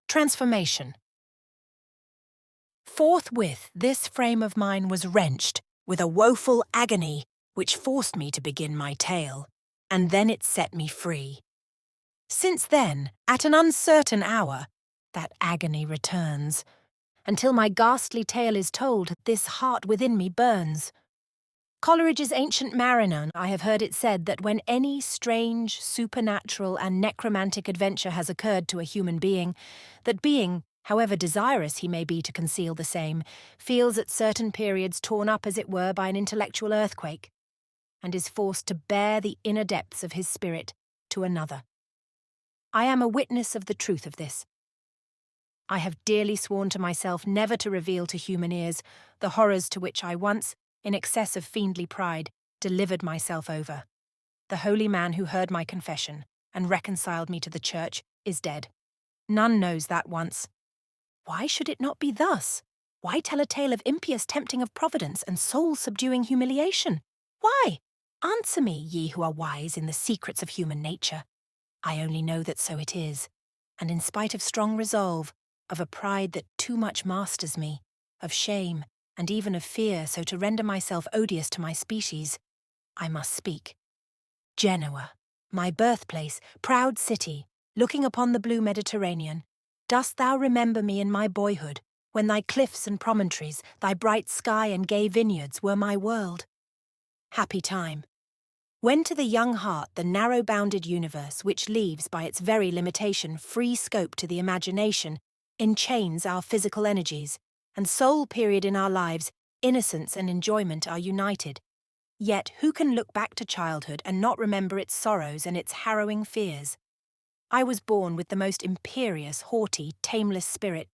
Transformation. Forthwith this frame of mine was wrenched with a woeful agony which forced me to begin my tale, and then it set me free. Since then, at an uncertain hour, that agony returns. Until my ghastly tale is told, this heart within me burns. Coleridge's Ancient Mariner, I have heard it said that when any strange, supernatural and necromantic adventure has occurred to a human being, that being, however desirous he may be to conceal the same, feels at certain periods torn up as it were by an intellectual earthquake, and is forced to bare the inner depths of his spirit to another. I am a witness of the truth of this. I have dearly sworn to myself never to reveal to human ears the horrors to which I once, in excess of fiendly pride, delivered myself over. The holy man who heard my confession and reconciled me to the church is dead. None knows that once. Why should it not be thus? Why tell a tale of impious tempting of providence and soul-subduing humiliation? Why? Answer me, ye who are wise in the secrets of human nature. I only know that so it is, and in spite of strong resolve, of a pride that too much masters me, of shame, and even of fear so to render myself odious to my species, I must speak. Genoa, my birthplace, proud city, looking upon the blue Mediterranean, dost thou remember me in my boyhood, when thy cliffs and promontories, thy bright sky and gay vineyards were my world? Happy time, when to the young heart the narrow-bounded universe, which leaves by its very limitation free scope to the imagination, enchains our physical energies, and sole period in our lives, innocence and enjoyment are united. Yet who can look back to childhood and not remember its sorrows and its harrowing fears? I was born with the most imperious, haughty, tameless spirit.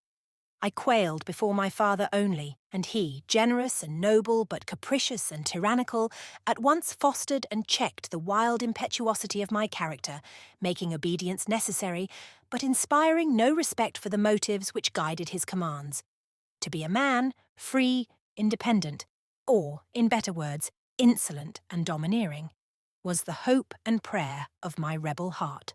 I quailed before my father only, and he, generous and noble but capricious and tyrannical, at once fostered and checked the wild impetuosity of my character, making obedience necessary, but inspiring no respect for the motives which guided his commands. To be a man, free, independent, or, in better words, insolent and domineering, was the hope and prayer of my rebel heart.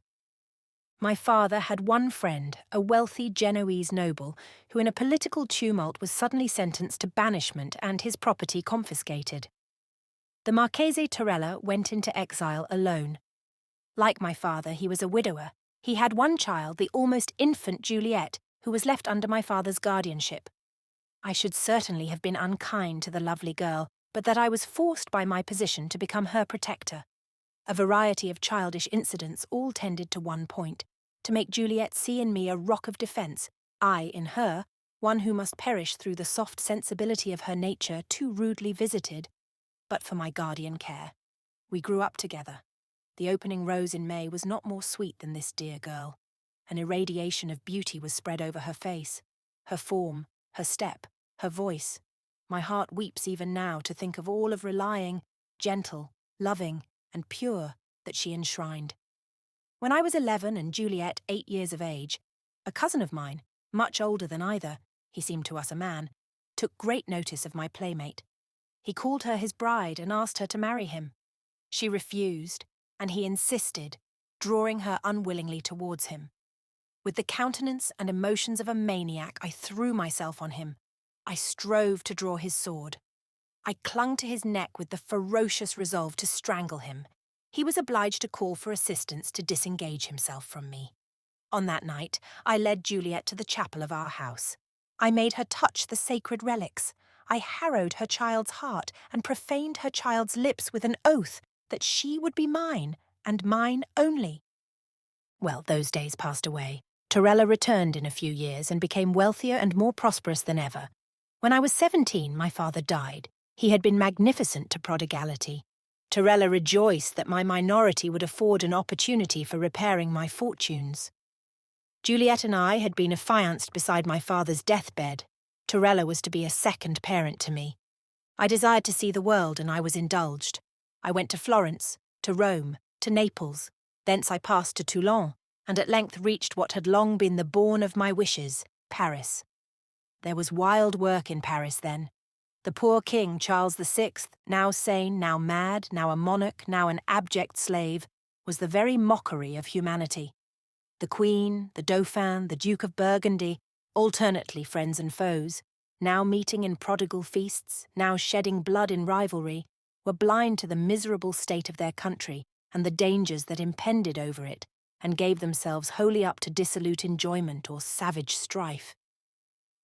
My father had one friend, a wealthy Genoese noble, who in a political tumult was suddenly sentenced to banishment and his property confiscated. The Marchese Torella went into exile alone. Like my father, he was a widower. He had one child, the almost infant Juliet, who was left under my father's guardianship. I should certainly have been unkind to the lovely girl, but that I was forced by my position to become her protector. A variety of childish incidents all tended to one point, to make Juliet see in me a rock of defence, I in her, one who must perish through the soft sensibility of her nature too rudely visited, but for my guardian care. We grew up together. The opening rose in May was not more sweet than this dear girl. An irradiation of beauty was spread over her face, her form, her step, her voice. My heart weeps even now to think of all of relying, gentle, loving, and pure that she enshrined. When I was 11 and Juliet 8 years of age, a cousin of mine, much older than either, he seemed to us a man, took great notice of my playmate. He called her his bride and asked her to marry him. She refused, and he insisted, drawing her unwillingly towards him. With the countenance and emotions of a maniac, I threw myself on him. I strove to draw his sword. I clung to his neck with the ferocious resolve to strangle him. He was obliged to call for assistance to disengage himself from me. On that night, I led Juliet to the chapel of our house. I made her touch the sacred relics. I harrowed her child's heart and profaned her child's lips with an oath that she would be mine, and mine only. Well, those days passed away. Torella returned in a few years and became wealthier and more prosperous than ever. When I was 17, my father died. He had been magnificent to prodigality. Torella rejoiced that my minority would afford an opportunity for repairing my fortunes. Juliet and I had been affianced beside my father's deathbed. Torella was to be a second parent to me. I desired to see the world, and I was indulged. I went to Florence, to Rome, to Naples. Thence I passed to Toulon, and at length reached what had long been the bourne of my wishes, Paris. There was wild work in Paris then. The poor king, Charles VI, now sane, now mad, now a monarch, now an abject slave, was the very mockery of humanity. The Queen, the Dauphin, the Duke of Burgundy, alternately friends and foes, now meeting in prodigal feasts, now shedding blood in rivalry, were blind to the miserable state of their country and the dangers that impended over it, and gave themselves wholly up to dissolute enjoyment or savage strife.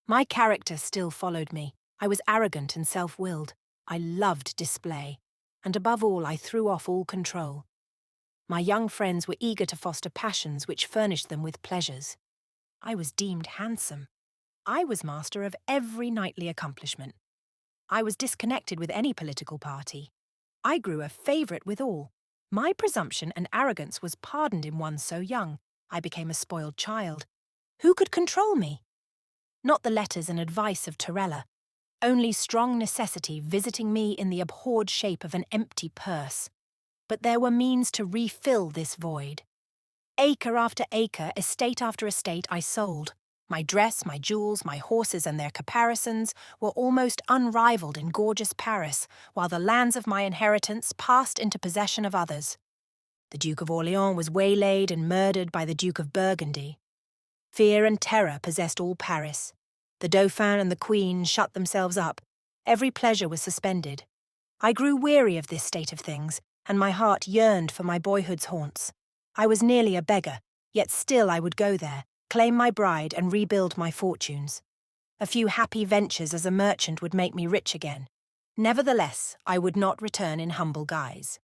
My character still followed me. I was arrogant and self-willed. I loved display, and above all I threw off all control. My young friends were eager to foster passions which furnished them with pleasures. I was deemed handsome. I was master of every knightly accomplishment. I was disconnected with any political party. I grew a favourite with all. My presumption and arrogance was pardoned in one so young. I became a spoiled child. Who could control me? Not the letters and advice of Torella, only strong necessity visiting me in the abhorred shape of an empty purse. But there were means to refill this void. Acre after acre, estate after estate, I sold. My dress, my jewels, my horses and their caparisons were almost unrivalled in gorgeous Paris, while the lands of my inheritance passed into possession of others. The Duke of Orleans was waylaid and murdered by the Duke of Burgundy. Fear and terror possessed all Paris. The Dauphin and the Queen shut themselves up. Every pleasure was suspended. I grew weary of this state of things, and my heart yearned for my boyhood's haunts. I was nearly a beggar, yet still I would go there, claim my bride and rebuild my fortunes. A few happy ventures as a merchant would make me rich again. Nevertheless, I would not return in humble guise.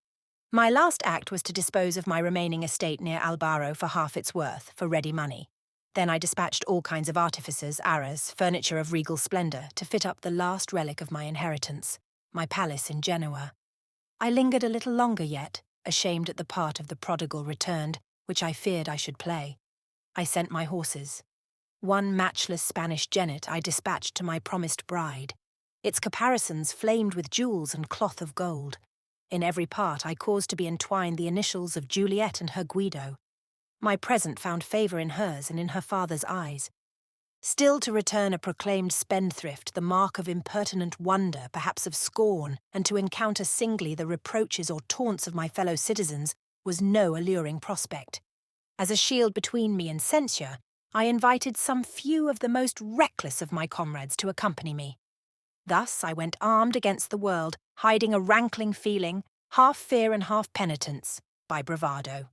My last act was to dispose of my remaining estate near Albaro for half its worth, for ready money. Then I dispatched all kinds of artificers, arras, furniture of regal splendour, to fit up the last relic of my inheritance, my palace in Genoa. I lingered a little longer yet, ashamed at the part of the prodigal returned, which I feared I should play. I sent my horses. One matchless Spanish jennet I dispatched to my promised bride. Its caparisons flamed with jewels and cloth of gold. In every part I caused to be entwined the initials of Juliet and her Guido. My present found favour in hers and in her father's eyes. Still to return a proclaimed spendthrift, the mark of impertinent wonder, perhaps of scorn, and to encounter singly the reproaches or taunts of my fellow citizens, was no alluring prospect. As a shield between me and censure, I invited some few of the most reckless of my comrades to accompany me. Thus I went armed against the world, hiding a rankling feeling, half fear and half penitence, by bravado.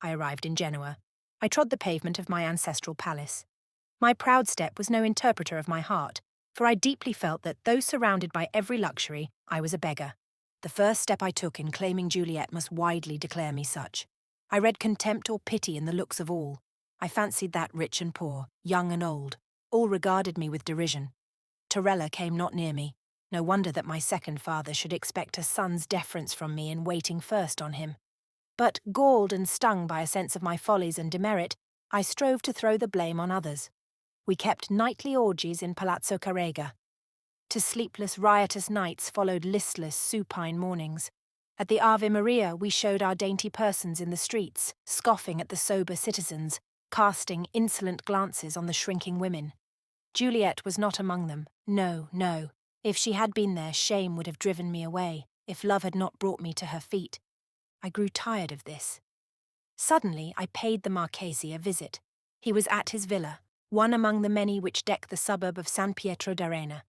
I arrived in Genoa. I trod the pavement of my ancestral palace. My proud step was no interpreter of my heart, for I deeply felt that, though surrounded by every luxury, I was a beggar. The first step I took in claiming Juliet must widely declare me such. I read contempt or pity in the looks of all. I fancied that rich and poor, young and old, all regarded me with derision. Torella came not near me. No wonder that my second father should expect a son's deference from me in waiting first on him. But, galled and stung by a sense of my follies and demerit, I strove to throw the blame on others. We kept nightly orgies in Palazzo Carrega. To sleepless, riotous nights followed listless, supine mornings. At the Ave Maria we showed our dainty persons in the streets, scoffing at the sober citizens, casting insolent glances on the shrinking women. Juliet was not among them. No, no. If she had been there, shame would have driven me away, if love had not brought me to her feet. I grew tired of this. Suddenly I paid the Marchese a visit. He was at his villa, one among the many which deck the suburb of San Pietro d'Arena.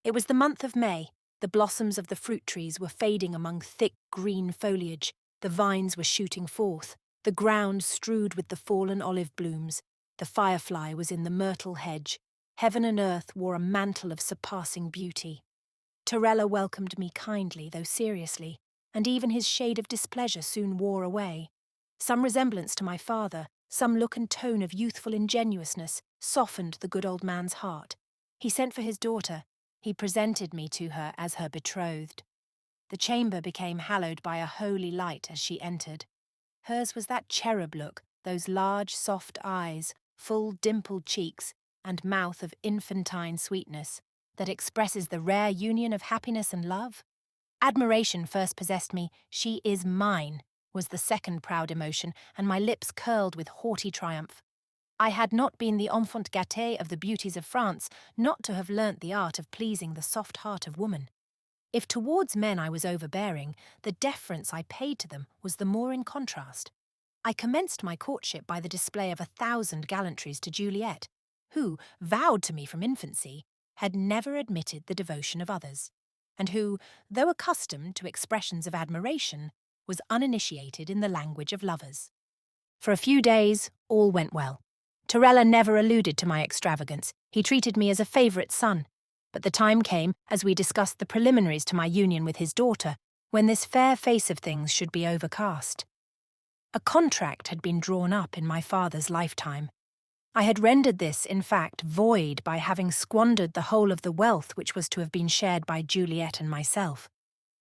It was the month of May. The blossoms of the fruit trees were fading among thick green foliage, the vines were shooting forth, the ground strewed with the fallen olive blooms, the firefly was in the myrtle hedge, heaven and earth wore a mantle of surpassing beauty. Torella welcomed me kindly, though seriously, and even his shade of displeasure soon wore away. Some resemblance to my father, some look and tone of youthful ingenuousness, softened the good old man's heart. He sent for his daughter. He presented me to her as her betrothed. The chamber became hallowed by a holy light as she entered. Hers was that cherub look, those large, soft eyes, full dimpled cheeks, and mouth of infantine sweetness, that expresses the rare union of happiness and love. Admiration first possessed me. She is mine, was the second proud emotion, and my lips curled with haughty triumph. I had not been the enfant gâté of the beauties of France, not to have learnt the art of pleasing the soft heart of woman. If towards men I was overbearing, the deference I paid to them was the more in contrast. I commenced my courtship by the display of 1,000 gallantries to Juliet, who, vowed to me from infancy, had never admitted the devotion of others, and who, though accustomed to expressions of admiration, was uninitiated in the language of lovers. For a few days, all went well. Torella never alluded to my extravagance. He treated me as a favourite son. But the time came, as we discussed the preliminaries to my union with his daughter, when this fair face of things should be overcast. A contract had been drawn up in my father's lifetime. I had rendered this, in fact, void by having squandered the whole of the wealth which was to have been shared by Juliet and myself.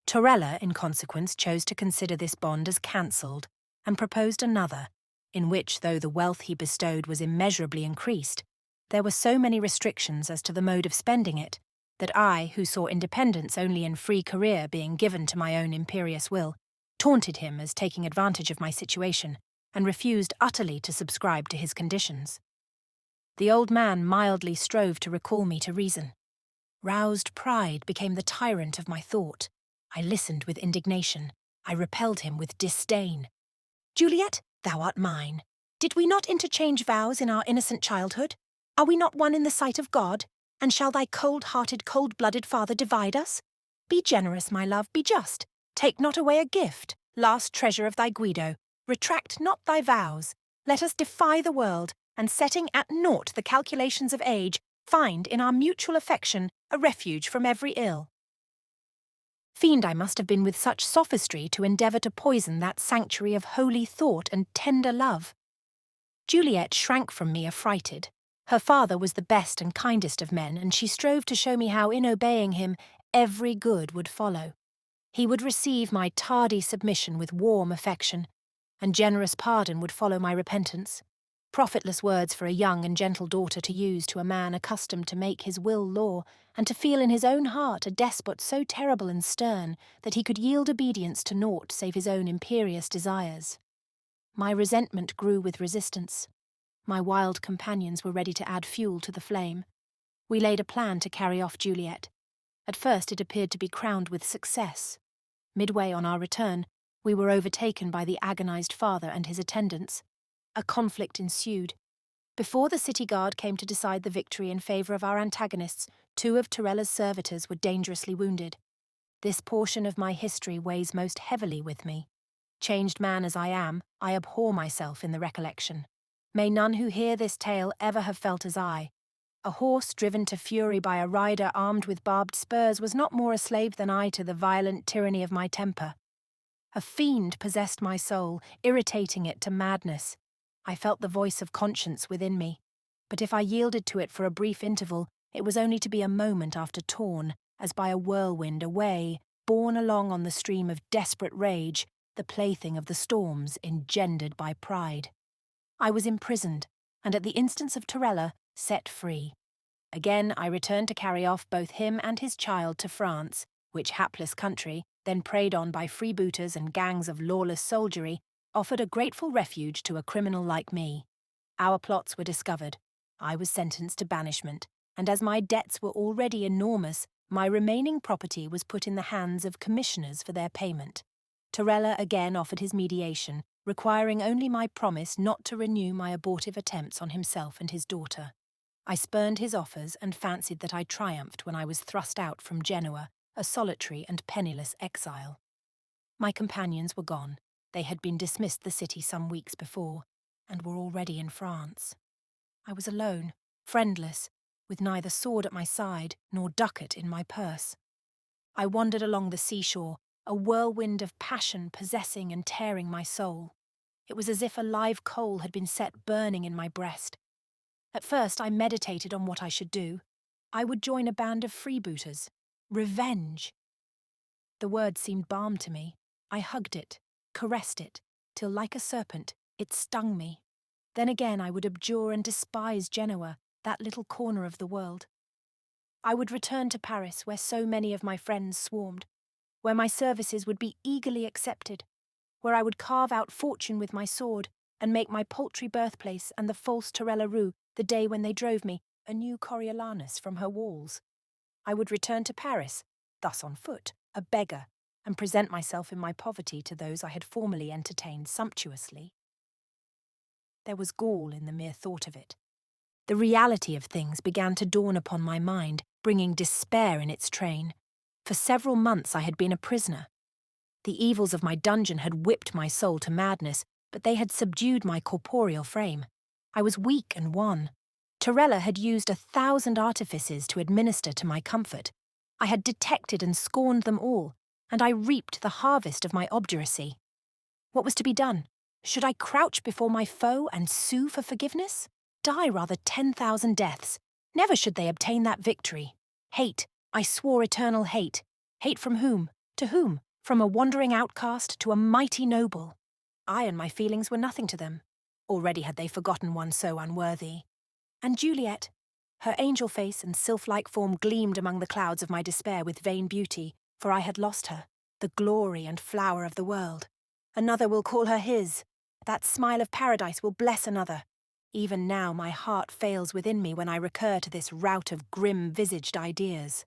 Torella, in consequence, chose to consider this bond as cancelled, and proposed another, in which, though the wealth he bestowed was immeasurably increased, there were so many restrictions as to the mode of spending it, that I, who saw independence only in free career being given to my own imperious will, taunted him as taking advantage of my situation, and refused utterly to subscribe to his conditions. The old man mildly strove to recall me to reason. Roused pride became the tyrant of my thought. I listened with indignation. I repelled him with disdain. "Juliet, thou art mine. Did we not interchange vows in our innocent childhood? Are we not one in the sight of God? And shall thy cold-hearted, cold-blooded father divide us? Be generous, my love, be just. Take not away a gift, last treasure of thy Guido. Retract not thy vows. Let us defy the world, and setting at naught the calculations of age, find in our mutual affection a refuge from every ill." Fiend I must have been with such sophistry to endeavour to poison that sanctuary of holy thought and tender love. Juliet shrank from me affrighted. Her father was the best and kindest of men, and she strove to show me how in obeying him every good would follow. He would receive my tardy submission with warm affection, and generous pardon would follow my repentance. Profitless words for a young and gentle daughter to use to a man accustomed to make his will law, and to feel in his own heart a despot so terrible and stern that he could yield obedience to naught save his own imperious desires. My resentment grew with resistance. My wild companions were ready to add fuel to the flame. We laid a plan to carry off Juliet. At first it appeared to be crowned with success. Midway on our return, we were overtaken by the agonized father and his attendants. A conflict ensued. Before the city guard came to decide the victory in favour of our antagonists, 2 of Torella's servitors were dangerously wounded. This portion of my history weighs most heavily with me. Changed man as I am, I abhor myself in the recollection. May none who hear this tale ever have felt as I. A horse driven to fury by a rider armed with barbed spurs was not more a slave than I to the violent tyranny of my temper. A fiend possessed my soul, irritating it to madness. I felt the voice of conscience within me, but if I yielded to it for a brief interval, it was only to be a moment after torn, as by a whirlwind away, borne along on the stream of desperate rage, the plaything of the storms engendered by pride. I was imprisoned, and at the instance of Torella, set free. Again I returned to carry off both him and his child to France, which hapless country, then preyed on by freebooters and gangs of lawless soldiery, offered a grateful refuge to a criminal like me. Our plots were discovered. I was sentenced to banishment, and as my debts were already enormous, my remaining property was put in the hands of commissioners for their payment. Torella again offered his mediation, requiring only my promise not to renew my abortive attempts on himself and his daughter. I spurned his offers and fancied that I triumphed when I was thrust out from Genoa, a solitary and penniless exile. My companions were gone. They had been dismissed the city some weeks before, and were already in France. I was alone, friendless, with neither sword at my side nor ducat in my purse. I wandered along the seashore, a whirlwind of passion possessing and tearing my soul. It was as if a live coal had been set burning in my breast. At first I meditated on what I should do. I would join a band of freebooters. Revenge! The word seemed balm to me. I hugged it, caressed it, till like a serpent, it stung me. Then again I would abjure and despise Genoa, that little corner of the world. I would return to Paris, where so many of my friends swarmed, where my services would be eagerly accepted, where I would carve out fortune with my sword, and make my paltry birthplace and the false Torella Rue, the day when they drove me, a new Coriolanus from her walls. I would return to Paris, thus on foot, a beggar, and present myself in my poverty to those I had formerly entertained sumptuously. There was gall in the mere thought of it. The reality of things began to dawn upon my mind, bringing despair in its train. For several months I had been a prisoner. The evils of my dungeon had whipped my soul to madness, but they had subdued my corporeal frame. I was weak and wan. Torella had used 1,000 artifices to administer to my comfort. I had detected and scorned them all, and I reaped the harvest of my obduracy. What was to be done? Should I crouch before my foe and sue for forgiveness? Die rather 10,000 deaths. Never should they obtain that victory. Hate. I swore eternal hate. Hate from whom? To whom? From a wandering outcast to a mighty noble. I and my feelings were nothing to them. Already had they forgotten one so unworthy. And Juliet? Her angel face and sylph-like form gleamed among the clouds of my despair with vain beauty, for I had lost her, the glory and flower of the world. Another will call her his. That smile of paradise will bless another. Even now my heart fails within me when I recur to this rout of grim-visaged ideas.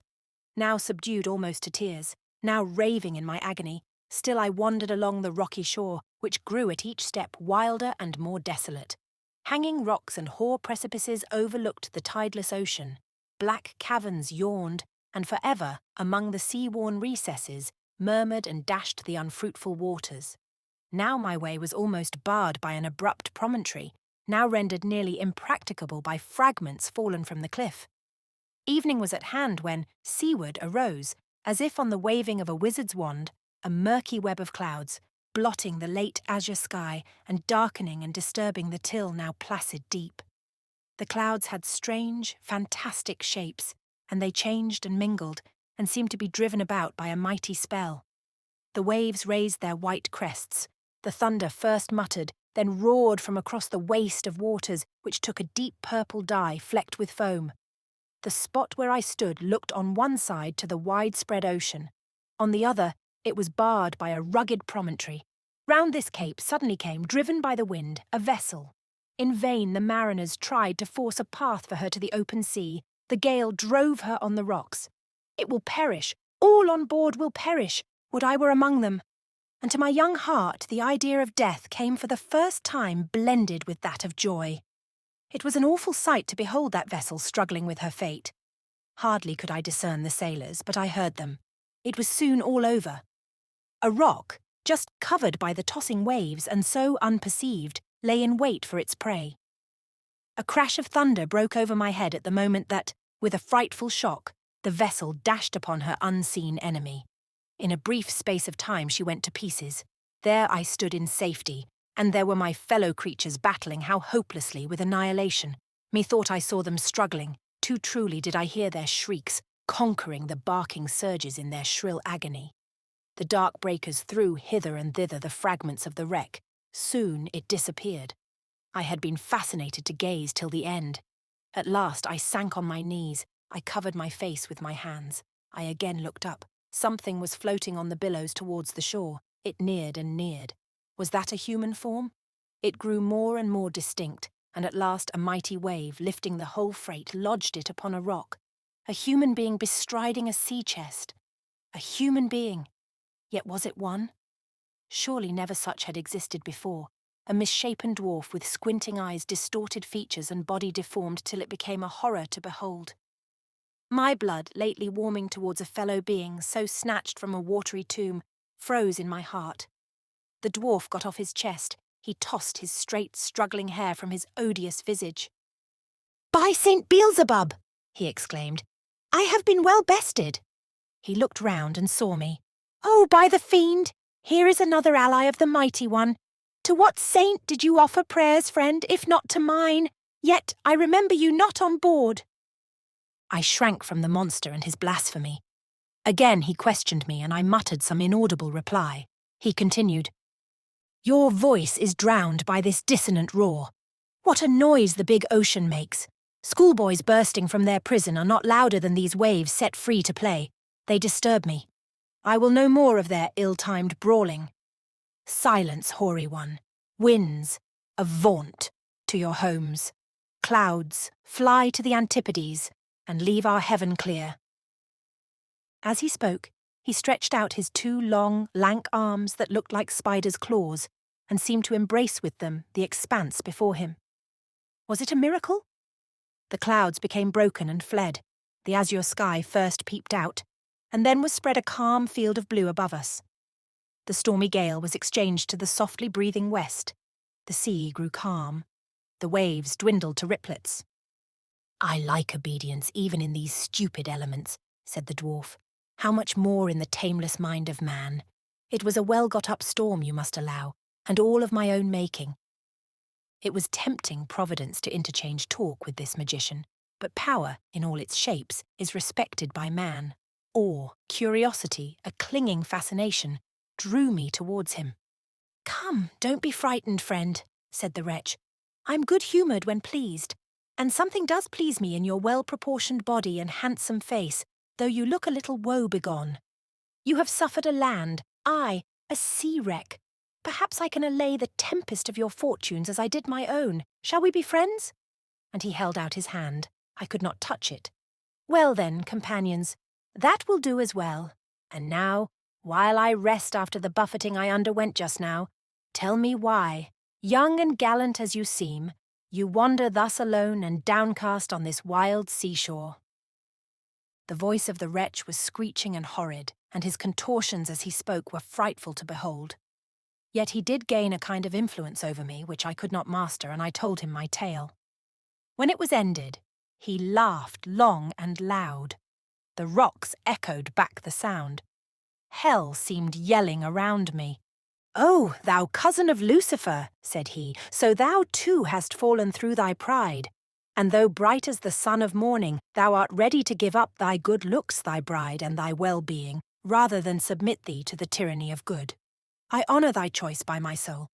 Now subdued almost to tears, now raving in my agony, still I wandered along the rocky shore, which grew at each step wilder and more desolate. Hanging rocks and hoar precipices overlooked the tideless ocean. Black caverns yawned, and forever, among the sea-worn recesses, murmured and dashed the unfruitful waters. Now my way was almost barred by an abrupt promontory, now rendered nearly impracticable by fragments fallen from the cliff. Evening was at hand when, seaward arose, as if on the waving of a wizard's wand, a murky web of clouds, blotting the late azure sky and darkening and disturbing the till now placid deep. The clouds had strange, fantastic shapes, and they changed and mingled, and seemed to be driven about by a mighty spell. The waves raised their white crests. The thunder first muttered, then roared from across the waste of waters, which took a deep purple dye flecked with foam. The spot where I stood looked on one side to the widespread ocean. On the other, it was barred by a rugged promontory. Round this cape suddenly came, driven by the wind, a vessel. In vain the mariners tried to force a path for her to the open sea. The gale drove her on the rocks. It will perish, all on board will perish, would I were among them. And to my young heart the idea of death came for the first time blended with that of joy. It was an awful sight to behold that vessel struggling with her fate. Hardly could I discern the sailors, but I heard them. It was soon all over. A rock, just covered by the tossing waves and so unperceived, lay in wait for its prey. A crash of thunder broke over my head at the moment that, with a frightful shock, the vessel dashed upon her unseen enemy. In a brief space of time she went to pieces. There I stood in safety, and there were my fellow creatures battling how hopelessly with annihilation. Methought I saw them struggling. Too truly did I hear their shrieks, conquering the barking surges in their shrill agony. The dark breakers threw hither and thither the fragments of the wreck. Soon it disappeared. I had been fascinated to gaze till the end. At last I sank on my knees. I covered my face with my hands. I again looked up. Something was floating on the billows towards the shore. It neared and neared. Was that a human form? It grew more and more distinct, and at last a mighty wave, lifting the whole freight, lodged it upon a rock. A human being bestriding a sea chest. A human being. Yet was it one? Surely never such had existed before. A misshapen dwarf with squinting eyes, distorted features, and body deformed till it became a horror to behold. My blood, lately warming towards a fellow being, so snatched from a watery tomb, froze in my heart. The dwarf got off his chest. He tossed his straight, struggling hair from his odious visage. "By St. Beelzebub!" he exclaimed. "I have been well bested." He looked round and saw me. "Oh, by the fiend! Here is another ally of the mighty one. To what saint did you offer prayers, friend, if not to mine? Yet I remember you not on board." I shrank from the monster and his blasphemy. Again he questioned me, and I muttered some inaudible reply. He continued, "Your voice is drowned by this dissonant roar. What a noise the big ocean makes! Schoolboys bursting from their prison are not louder than these waves set free to play. They disturb me. I will no more of their ill-timed brawling. Silence, hoary one. Winds, avaunt to your homes. Clouds, fly to the antipodes, and leave our heaven clear." As he spoke, he stretched out his two long, lank arms that looked like spiders' claws, and seemed to embrace with them the expanse before him. Was it a miracle? The clouds became broken and fled. The azure sky first peeped out, and then was spread a calm field of blue above us. The stormy gale was exchanged to the softly breathing west. The sea grew calm. The waves dwindled to riplets. "I like obedience even in these stupid elements," said the dwarf. "How much more in the tameless mind of man? It was a well-got-up storm, you must allow, and all of my own making." It was tempting Providence to interchange talk with this magician, but power, in all its shapes, is respected by man. Awe, curiosity, a clinging fascination, drew me towards him. "Come, don't be frightened, friend," said the wretch. "I'm good-humoured when pleased, and something does please me in your well-proportioned body and handsome face, though you look a little woe-begone. You have suffered a land, aye, a sea-wreck. Perhaps I can allay the tempest of your fortunes as I did my own. Shall we be friends?" And he held out his hand. I could not touch it. "Well then, companions, that will do as well. And now, while I rest after the buffeting I underwent just now, tell me why, young and gallant as you seem, you wander thus alone and downcast on this wild seashore." The voice of the wretch was screeching and horrid, and his contortions as he spoke were frightful to behold. Yet he did gain a kind of influence over me which I could not master, and I told him my tale. When it was ended, he laughed long and loud. The rocks echoed back the sound. Hell seemed yelling around me. "Oh, thou cousin of Lucifer," said he, "so thou too hast fallen through thy pride. And though bright as the sun of morning, thou art ready to give up thy good looks, thy bride, and thy well-being, rather than submit thee to the tyranny of good. I honour thy choice by my soul.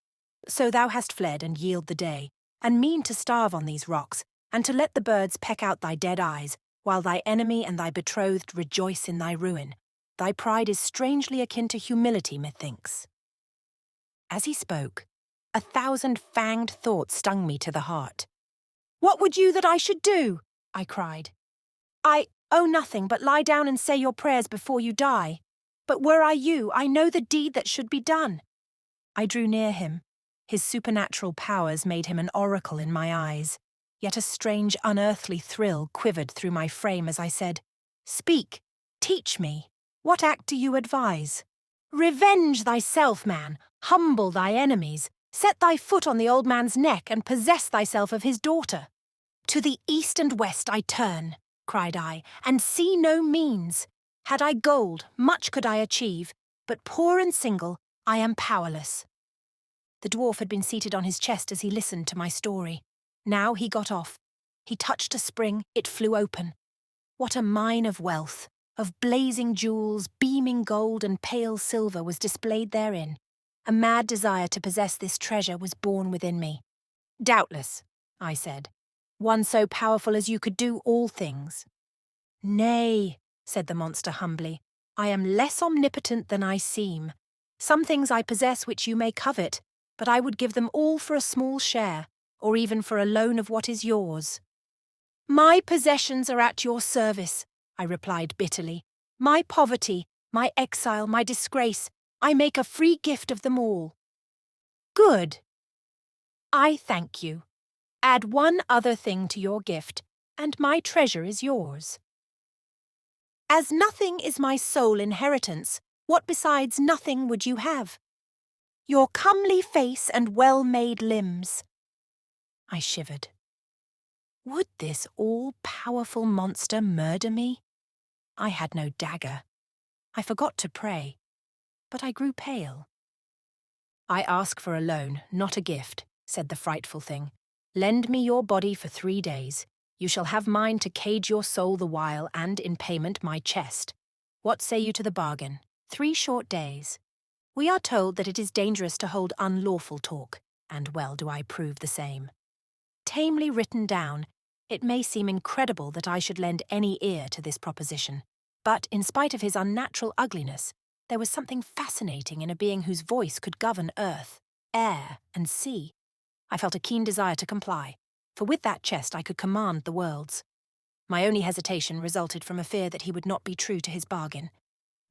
So thou hast fled and yield the day, and mean to starve on these rocks, and to let the birds peck out thy dead eyes, while thy enemy and thy betrothed rejoice in thy ruin. Thy pride is strangely akin to humility, methinks." As he spoke, 1,000 fanged thoughts stung me to the heart. "What would you that I should do?" I cried. "Oh, nothing, but lie down and say your prayers before you die. But were I you, I know the deed that should be done." I drew near him. His supernatural powers made him an oracle in my eyes. Yet a strange, unearthly thrill quivered through my frame as I said, "Speak, teach me. What act do you advise? Revenge thyself, man. Humble thy enemies. Set thy foot on the old man's neck and possess thyself of his daughter." "To the east and west I turn," cried I, "and see no means. Had I gold, much could I achieve, but poor and single, I am powerless." The dwarf had been seated on his chest as he listened to my story. Now he got off. He touched a spring, it flew open. What a mine of wealth, of blazing jewels, beaming gold and pale silver was displayed therein. A mad desire to possess this treasure was born within me. "Doubtless," I said, "one so powerful as you could do all things." "Nay," said the monster humbly, "I am less omnipotent than I seem. Some things I possess which you may covet, but I would give them all for a small share, or even for a loan of what is yours." "My possessions are at your service," I replied bitterly. "My poverty, my exile, my disgrace, I make a free gift of them all." "Good. I thank you. Add one other thing to your gift, and my treasure is yours." "As nothing is my sole inheritance, what besides nothing would you have?" "Your comely face and well-made limbs." I shivered. Would this all-powerful monster murder me? I had no dagger. I forgot to pray, but I grew pale. "I ask for a loan, not a gift," said the frightful thing. "Lend me your body for 3 days. You shall have mine to cage your soul the while, and, in payment, my chest. What say you to the bargain? 3 short days. We are told that it is dangerous to hold unlawful talk, and well do I prove the same. Tamely written down, it may seem incredible that I should lend any ear to this proposition, but in spite of his unnatural ugliness, there was something fascinating in a being whose voice could govern earth, air, and sea. I felt a keen desire to comply, for with that chest I could command the worlds. My only hesitation resulted from a fear that he would not be true to his bargain.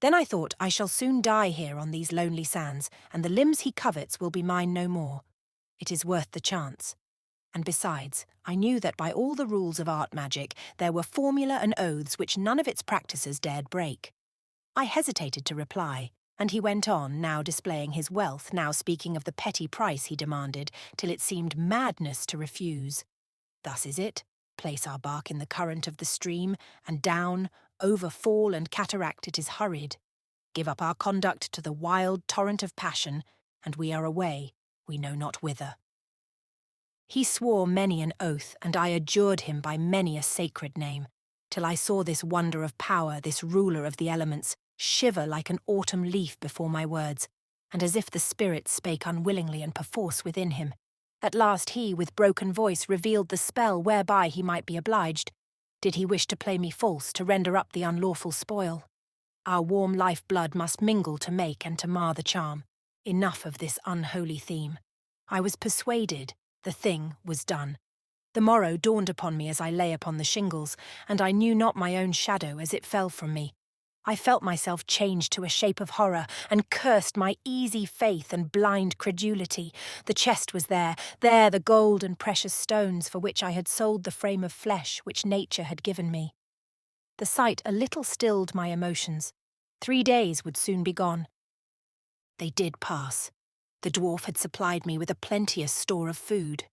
Then I thought, I shall soon die here on these lonely sands, and the limbs he covets will be mine no more. It is worth the chance. And besides, I knew that by all the rules of art magic, there were formula and oaths which none of its practices dared break. I hesitated to reply, and he went on, now displaying his wealth, now speaking of the petty price he demanded, till it seemed madness to refuse. Thus is it, place our bark in the current of the stream, and down, over fall and cataract it is hurried. Give up our conduct to the wild torrent of passion, and we are away, we know not whither. He swore many an oath, and I adjured him by many a sacred name, till I saw this wonder of power, this ruler of the elements, shiver like an autumn leaf before my words, and as if the spirit spake unwillingly and perforce within him. At last he, with broken voice, revealed the spell whereby he might be obliged. Did he wish to play me false, to render up the unlawful spoil? Our warm life-blood must mingle to make and to mar the charm. Enough of this unholy theme. I was persuaded, the thing was done. The morrow dawned upon me as I lay upon the shingles, and I knew not my own shadow as it fell from me. I felt myself changed to a shape of horror, and cursed my easy faith and blind credulity. The chest was there the gold and precious stones for which I had sold the frame of flesh which nature had given me. The sight a little stilled my emotions. 3 days would soon be gone. They did pass. The dwarf had supplied me with a plenteous store of food.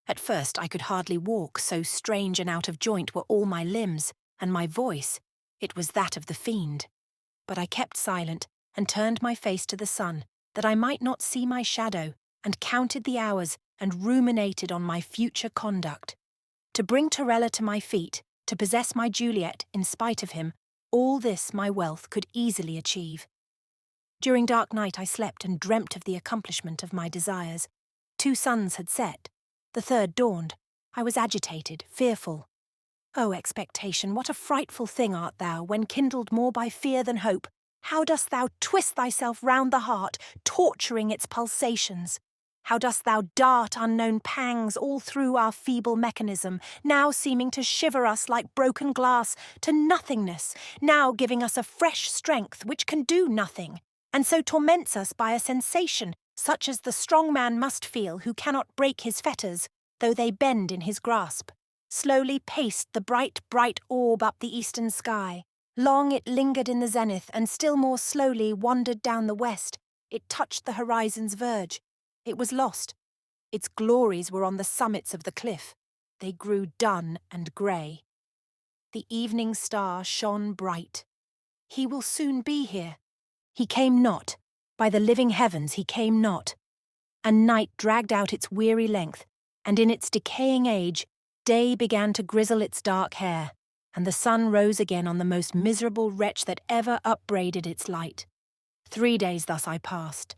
At first I could hardly walk, so strange and out of joint were all my limbs, and my voice, it was that of the fiend. But I kept silent, and turned my face to the sun, that I might not see my shadow, and counted the hours, and ruminated on my future conduct. To bring Torella to my feet, to possess my Juliet in spite of him, all this my wealth could easily achieve. During dark night I slept and dreamt of the accomplishment of my desires. 2 suns had set. The third dawned. I was agitated, fearful. O expectation, what a frightful thing art thou, when kindled more by fear than hope! How dost thou twist thyself round the heart, torturing its pulsations! How dost thou dart unknown pangs all through our feeble mechanism, now seeming to shiver us like broken glass to nothingness, now giving us a fresh strength which can do nothing, and so torments us by a sensation such as the strong man must feel who cannot break his fetters, though they bend in his grasp. Slowly paced the bright orb up the eastern sky. Long it lingered in the zenith, and still more slowly wandered down the west. It touched the horizon's verge. It was lost. Its glories were on the summits of the cliff. They grew dun and grey. The evening star shone bright. He will soon be here. He came not. By the living heavens he came not. And night dragged out its weary length, and in its decaying age, day began to grizzle its dark hair, and the sun rose again on the most miserable wretch that ever upbraided its light. 3 days thus I passed.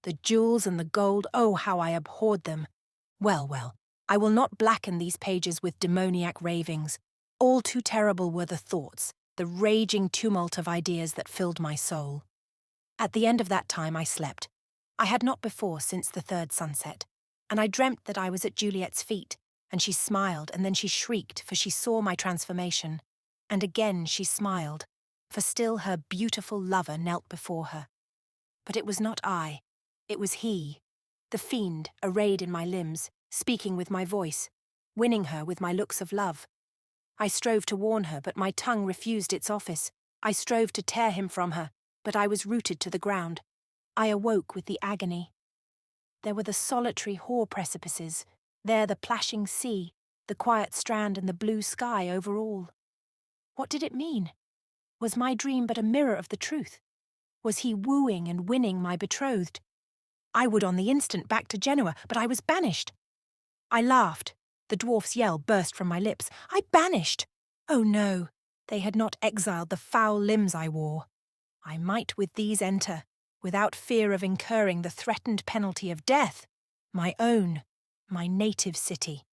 The jewels and the gold, oh, how I abhorred them. Well, I will not blacken these pages with demoniac ravings. All too terrible were the thoughts, the raging tumult of ideas that filled my soul. At the end of that time I slept. I had not before since the 3rd sunset, and I dreamt that I was at Juliet's feet, and she smiled, and then she shrieked, for she saw my transformation. And again she smiled, for still her beautiful lover knelt before her. But it was not I, it was he, the fiend arrayed in my limbs, speaking with my voice, winning her with my looks of love. I strove to warn her, but my tongue refused its office. I strove to tear him from her, but I was rooted to the ground. I awoke with the agony. There were the solitary hoar precipices, there the plashing sea, the quiet strand and the blue sky over all. What did it mean? Was my dream but a mirror of the truth? Was he wooing and winning my betrothed? I would on the instant back to Genoa, but I was banished. I laughed. The dwarf's yell burst from my lips. I banished! Oh no, they had not exiled the foul limbs I wore. I might with these enter, without fear of incurring the threatened penalty of death, my own, my native city.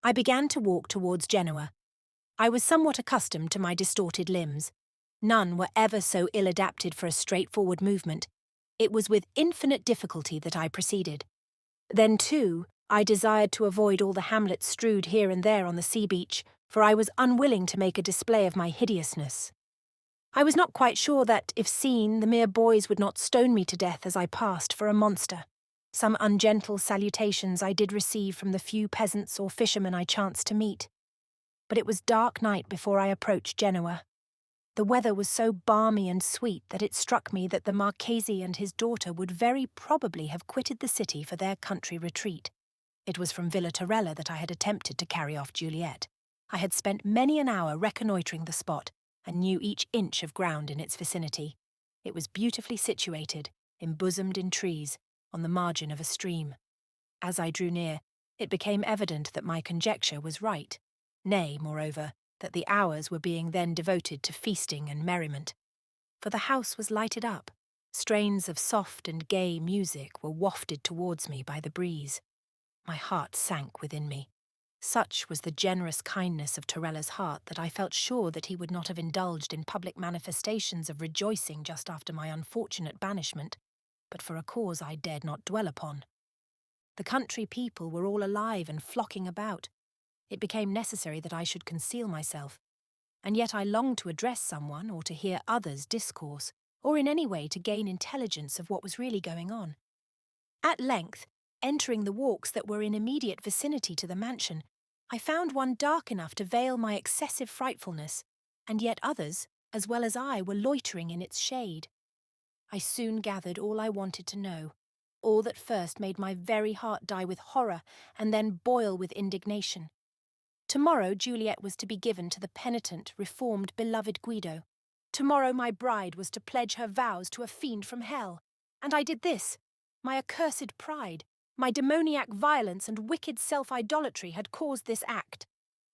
I began to walk towards Genoa. I was somewhat accustomed to my distorted limbs. None were ever so ill adapted for a straightforward movement. It was with infinite difficulty that I proceeded. Then, too, I desired to avoid all the hamlets strewed here and there on the sea beach, for I was unwilling to make a display of my hideousness. I was not quite sure that, if seen, the mere boys would not stone me to death as I passed for a monster. Some ungentle salutations I did receive from the few peasants or fishermen I chanced to meet. But it was dark night before I approached Genoa. The weather was so balmy and sweet that it struck me that the Marchese and his daughter would very probably have quitted the city for their country retreat. It was from Villa Torella that I had attempted to carry off Juliet. I had spent many an hour reconnoitring the spot, and knew each inch of ground in its vicinity. It was beautifully situated, embosomed in trees, on the margin of a stream. As I drew near, it became evident that my conjecture was right. Nay, moreover, that the hours were being then devoted to feasting and merriment. For the house was lighted up. Strains of soft and gay music were wafted towards me by the breeze. My heart sank within me. Such was the generous kindness of Torella's heart that I felt sure that he would not have indulged in public manifestations of rejoicing just after my unfortunate banishment, but for a cause I dared not dwell upon. The country people were all alive and flocking about. It became necessary that I should conceal myself, and yet I longed to address someone or to hear others discourse, or in any way to gain intelligence of what was really going on. At length, entering the walks that were in immediate vicinity to the mansion, I found one dark enough to veil my excessive frightfulness, and yet others, as well as I, were loitering in its shade. I soon gathered all I wanted to know, all that first made my very heart die with horror and then boil with indignation. Tomorrow Juliet was to be given to the penitent, reformed, beloved Guido. Tomorrow my bride was to pledge her vows to a fiend from hell. And I did this. My accursed pride, my demoniac violence and wicked self-idolatry had caused this act.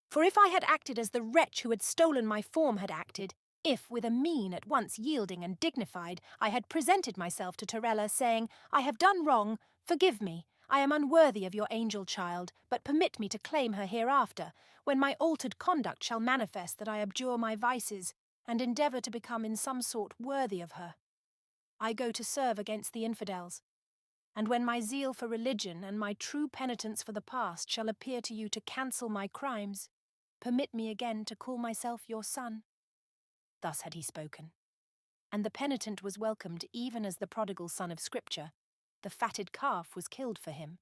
For if I had acted as the wretch who had stolen my form had acted, if, with a mien at once yielding and dignified, I had presented myself to Torella, saying, "I have done wrong, forgive me, I am unworthy of your angel child, but permit me to claim her hereafter, when my altered conduct shall manifest that I abjure my vices, and endeavour to become in some sort worthy of her. I go to serve against the infidels, and when my zeal for religion and my true penitence for the past shall appear to you to cancel my crimes, permit me again to call myself your son." Thus had he spoken. And the penitent was welcomed even as the prodigal son of Scripture. The fatted calf was killed for him.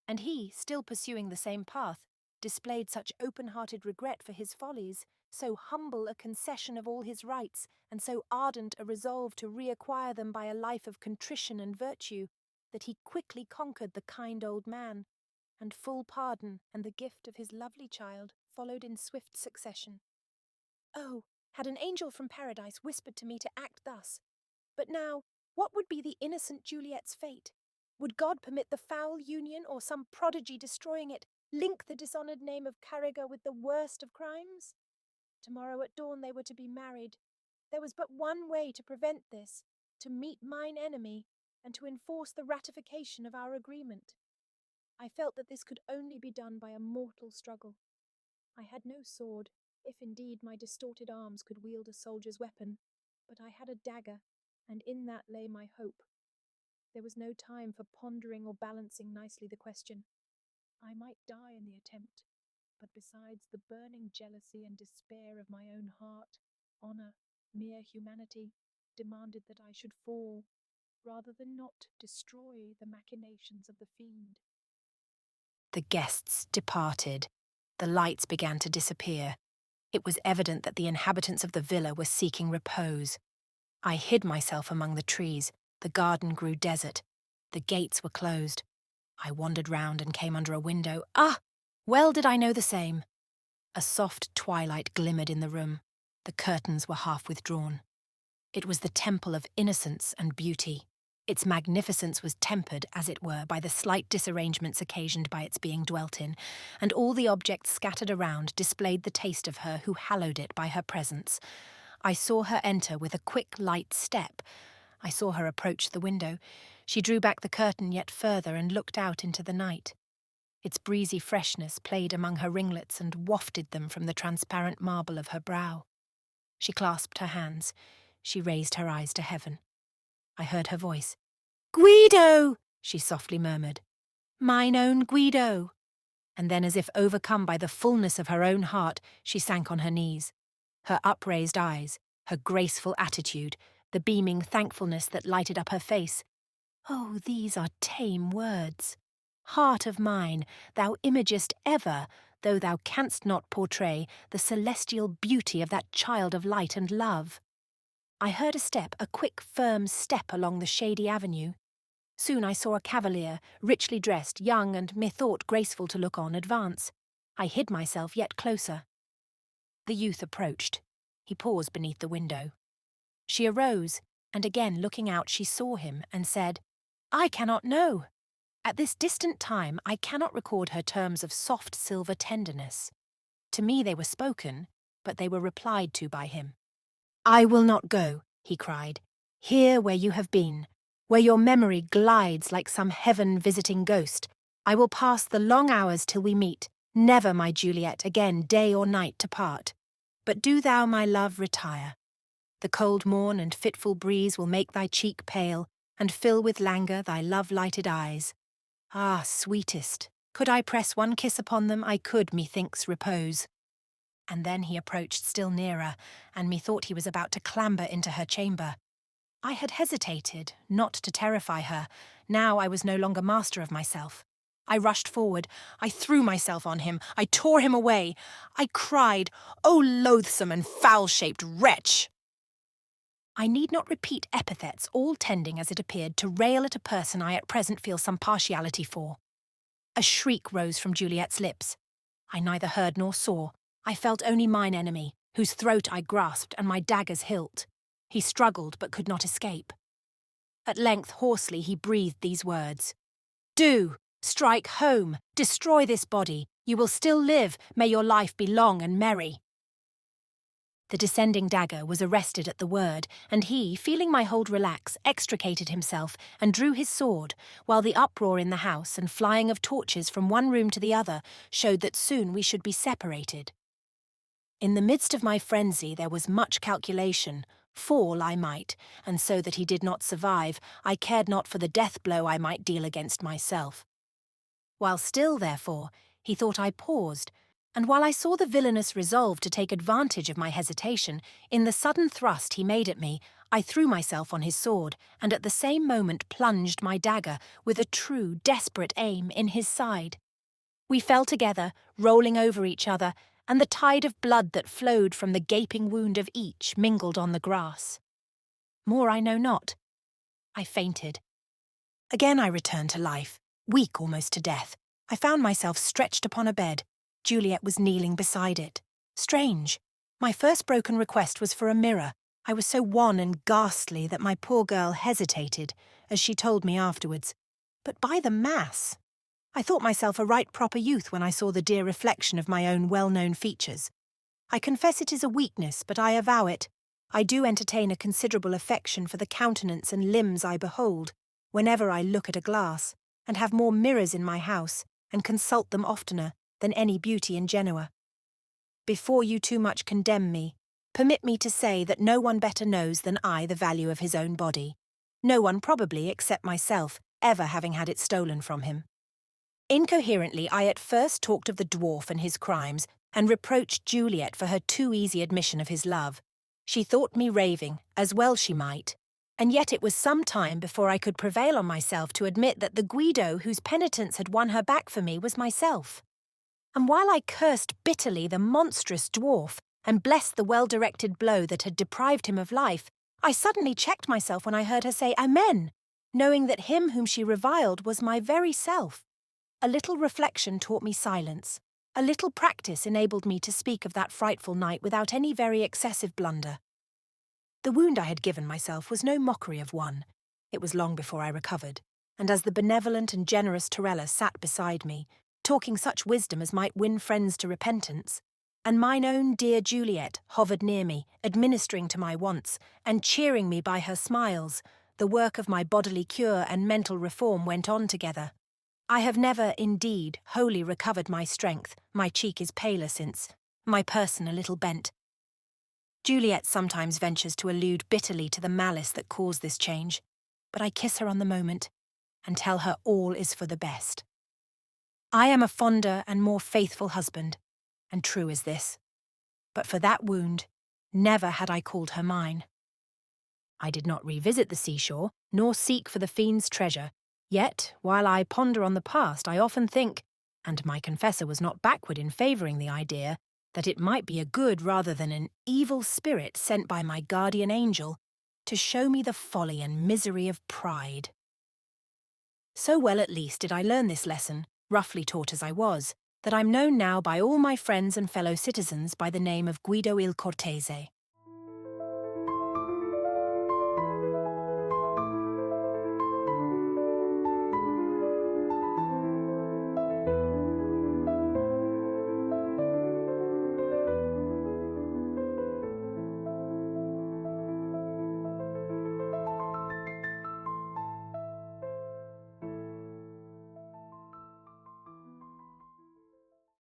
And he, still pursuing the same path, displayed such open-hearted regret for his follies, so humble a concession of all his rights, and so ardent a resolve to reacquire them by a life of contrition and virtue, that he quickly conquered the kind old man, and full pardon and the gift of his lovely child followed in swift succession. Oh, had an angel from paradise whispered to me to act thus! But now, what would be the innocent Juliet's fate? Would God permit the foul union, or some prodigy destroying it, link the dishonoured name of Carriga with the worst of crimes? Tomorrow at dawn they were to be married. There was but one way to prevent this, to meet mine enemy, and to enforce the ratification of our agreement. I felt that this could only be done by a mortal struggle. I had no sword, if indeed my distorted arms could wield a soldier's weapon, but I had a dagger, and in that lay my hope. There was no time for pondering or balancing nicely the question. I might die in the attempt, but besides the burning jealousy and despair of my own heart, honour, mere humanity, demanded that I should fall, rather than not destroy the machinations of the fiend. The guests departed. The lights began to disappear. It was evident that the inhabitants of the villa were seeking repose. I hid myself among the trees. The garden grew desert. The gates were closed. I wandered round and came under a window. Ah! Well did I know the same. A soft twilight glimmered in the room. The curtains were half withdrawn. It was the temple of innocence and beauty. Its magnificence was tempered, as it were, by the slight disarrangements occasioned by its being dwelt in, and all the objects scattered around displayed the taste of her who hallowed it by her presence. I saw her enter with a quick, light step. I saw her approach the window. She drew back the curtain yet further and looked out into the night. Its breezy freshness played among her ringlets and wafted them from the transparent marble of her brow. She clasped her hands. She raised her eyes to heaven. I heard her voice. "Guido!" she softly murmured. "Mine own Guido!" And then, as if overcome by the fullness of her own heart, she sank on her knees. Her upraised eyes, her graceful attitude, the beaming thankfulness that lighted up her face. Oh, these are tame words. Heart of mine, thou imagest ever, though thou canst not portray, the celestial beauty of that child of light and love. I heard a quick, firm step along the shady avenue. Soon I saw a cavalier, richly dressed, young and methought graceful to look on, advance. I hid myself yet closer. The youth approached. He paused beneath the window. She arose, and again looking out she saw him, and said, "I cannot know. At this distant time I cannot record her terms of soft silver tenderness. To me they were spoken, but they were replied to by him. I will not go," he cried, "here where you have been, where your memory glides like some heaven-visiting ghost. I will pass the long hours till we meet, never, my Juliet, again day or night to part. But do thou, my love, retire. The cold morn and fitful breeze will make thy cheek pale, and fill with languor thy love-lighted eyes. Ah, sweetest, could I press one kiss upon them, I could, methinks, repose." And then he approached still nearer, and methought he was about to clamber into her chamber. I had hesitated, not to terrify her. Now I was no longer master of myself. I rushed forward. I threw myself on him. I tore him away. I cried, "O loathsome and foul-shaped wretch!" I need not repeat epithets, all tending, as it appeared, to rail at a person I at present feel some partiality for. A shriek rose from Juliet's lips. I neither heard nor saw. I felt only mine enemy, whose throat I grasped and my dagger's hilt. He struggled but could not escape. At length, hoarsely, he breathed these words. "Do! Strike home! Destroy this body! You will still live! May your life be long and merry!" The descending dagger was arrested at the word, and he, feeling my hold relax, extricated himself and drew his sword, while the uproar in the house and flying of torches from one room to the other showed that soon we should be separated. In the midst of my frenzy there was much calculation. Fall I might, and so that he did not survive, I cared not for the death blow I might deal against myself. While still, therefore, he thought I paused, and while I saw the villainous resolve to take advantage of my hesitation, in the sudden thrust he made at me, I threw myself on his sword, and at the same moment plunged my dagger, with a true, desperate aim, in his side. We fell together, rolling over each other, and the tide of blood that flowed from the gaping wound of each mingled on the grass. More I know not. I fainted. Again I returned to life, weak almost to death. I found myself stretched upon a bed. Juliet was kneeling beside it. Strange. My first broken request was for a mirror. I was so wan and ghastly that my poor girl hesitated, as she told me afterwards. But by the mass! I thought myself a right proper youth when I saw the dear reflection of my own well-known features. I confess it is a weakness, but I avow it. I do entertain a considerable affection for the countenance and limbs I behold, whenever I look at a glass, and have more mirrors in my house, and consult them oftener than any beauty in Genoa. Before you too much condemn me, permit me to say that no one better knows than I the value of his own body. No one probably, except myself, ever having had it stolen from him. Incoherently, I at first talked of the dwarf and his crimes, and reproached Juliet for her too easy admission of his love. She thought me raving, as well she might, and yet it was some time before I could prevail on myself to admit that the Guido whose penitence had won her back for me was myself. And while I cursed bitterly the monstrous dwarf, and blessed the well-directed blow that had deprived him of life, I suddenly checked myself when I heard her say Amen, knowing that him whom she reviled was my very self. A little reflection taught me silence. A little practice enabled me to speak of that frightful night without any very excessive blunder. The wound I had given myself was no mockery of one. It was long before I recovered, and as the benevolent and generous Torella sat beside me, talking such wisdom as might win friends to repentance, and mine own dear Juliet hovered near me, administering to my wants, and cheering me by her smiles, the work of my bodily cure and mental reform went on together. I have never, indeed, wholly recovered my strength. My cheek is paler since, my person a little bent. Juliet sometimes ventures to allude bitterly to the malice that caused this change, but I kiss her on the moment, and tell her all is for the best. I am a fonder and more faithful husband, and true is this. But for that wound, Never had I called her mine. I did not revisit the seashore, nor seek for the fiend's treasure. Yet, while I ponder on the past, I often think, and my confessor was not backward in favouring the idea, that it might be a good rather than an evil spirit sent by my guardian angel to show me the folly and misery of pride. So well at least did I learn this lesson, roughly taught as I was, that I'm known now by all my friends and fellow citizens by the name of Guido il Cortese.